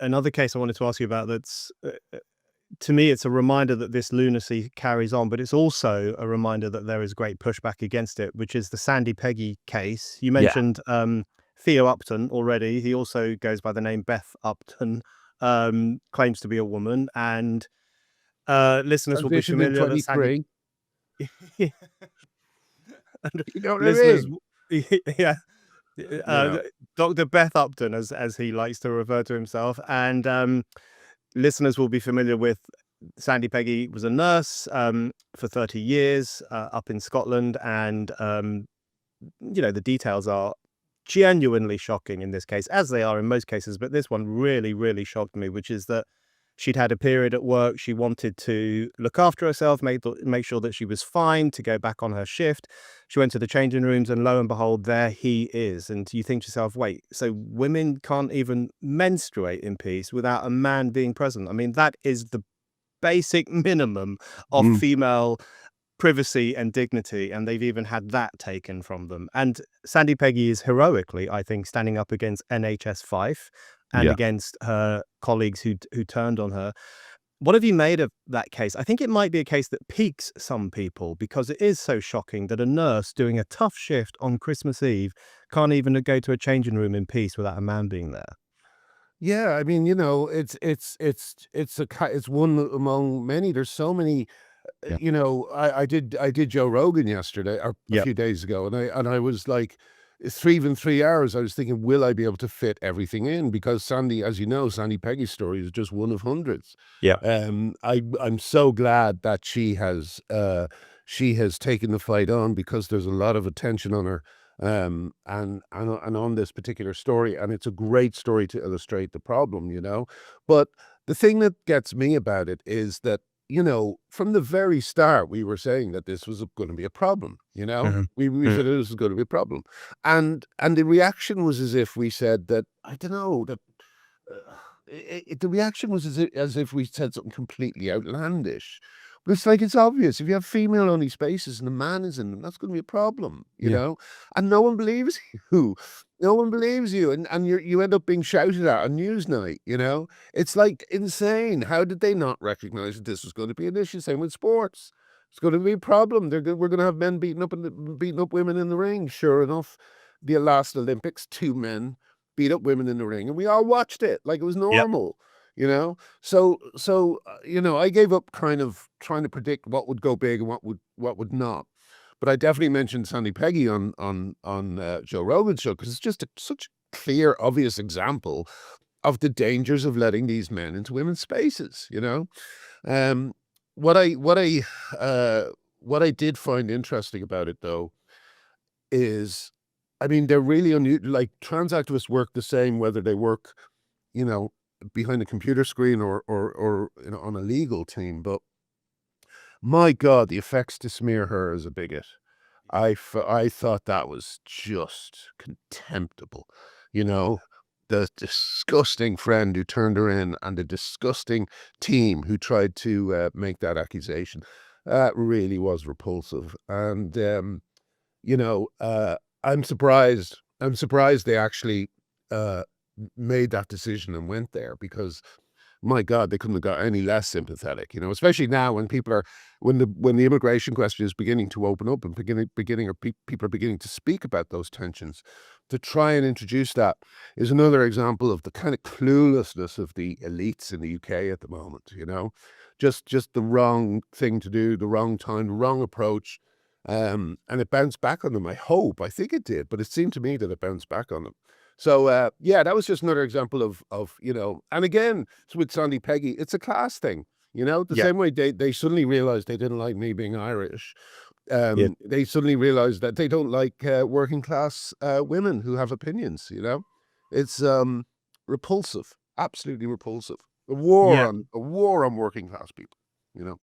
another case I wanted to ask you about that's, to me, it's a reminder that this lunacy carries on, but it's also a reminder that there is great pushback against it, which is the Sandie Peggie case. You Yeah. mentioned Theo Upton already. He also goes by the name Beth Upton, claims to be a woman, and listeners will be Transitioned in familiar that Sandie 23. and You know what I listeners, mean? yeah, You know. Dr. Beth Upton, as he likes to refer to himself, and listeners will be familiar with Sandie Peggie was a nurse for 30 years up in Scotland, and the details are genuinely shocking in this case, as they are in most cases, but this one really, really shocked me, which is that she'd had a period at work. She wanted to look after herself, make sure that she was fine to go back on her shift. She went to the changing rooms, and lo and behold, there he is. And you think to yourself, wait, so women can't even menstruate in peace without a man being present? I mean, that is the basic minimum of Mm. female privacy and dignity, and they've even had that taken from them. And Sandie Peggie is heroically, I think, standing up against NHS Fife and Yeah. against her colleagues who turned on her. What have you made of that case? I think it might be a case that piques some people because it is so shocking that a nurse doing a tough shift on Christmas Eve can't even go to a changing room in peace without a man being there. Yeah, I mean, you know, it's one among many. There's so many. Yeah. I did Joe Rogan yesterday or a Yep. few days ago, and I was like, even 3 hours. I was thinking, will I be able to fit everything in? Because Sandy, as you know, Sandy Peggie's story is just one of hundreds. Yep. I'm so glad that she has taken the fight on because there's a lot of attention on her, and on this particular story, and it's a great story to illustrate the problem, you know. But the thing that gets me about it is that, you know, from the very start, we were saying that this was going to be a problem. You know, Mhm. we Mm. said this was going to be a problem, and the reaction was as if we said that, I don't know, that the reaction was as if we said something completely outlandish. But it's like, it's obvious. If you have female only spaces and a man is in them, that's going to be a problem, you Yeah. know? And no one believes you. No one believes you. And you end up being shouted at on Newsnight, you know? It's like insane. How did they not recognize that this was going to be an issue? Same with sports. It's going to be a problem. We're going to have men beating up women in the ring. Sure enough, the last Olympics, 2 men beat up women in the ring, and we all watched it like it was Yep. normal, you know. So I gave up kind of trying to predict what would go big and what would not. But I definitely mentioned Sandie Peggie on Joe Rogan's show because it's just such a clear, obvious example of the dangers of letting these men into women's spaces. You know, um, what I what I what I did find interesting about it though is, I mean, they're really like trans activists work the same whether they work, you know, behind a computer screen or you know, on a legal team. But my God, the effects to smear her as a bigot, I thought that was just contemptible. You know, the disgusting friend who turned her in and the disgusting team who tried to make that accusation. That really was repulsive. And you know, I'm surprised. I'm surprised they actually uh, made that decision and went there because, my God, they couldn't have got any less sympathetic. You know, especially now when when the immigration question is beginning to open up and people are beginning to speak about those tensions. To try and introduce that is another example of the kind of cluelessness of the elites in the UK at the moment. You know, just the wrong thing to do, the wrong time, the wrong approach. And it bounced back on them. I think it did, but it seemed to me that it bounced back on them. So yeah, that was just another example of, you know, and again, it's with Sandie Peggie, it's a class thing, you know, the Yeah. same way they suddenly realized they didn't like me being Irish. Yeah. They suddenly realized that they don't like working class women who have opinions, you know. It's repulsive, absolutely repulsive. Yeah. A war on working class people, you know.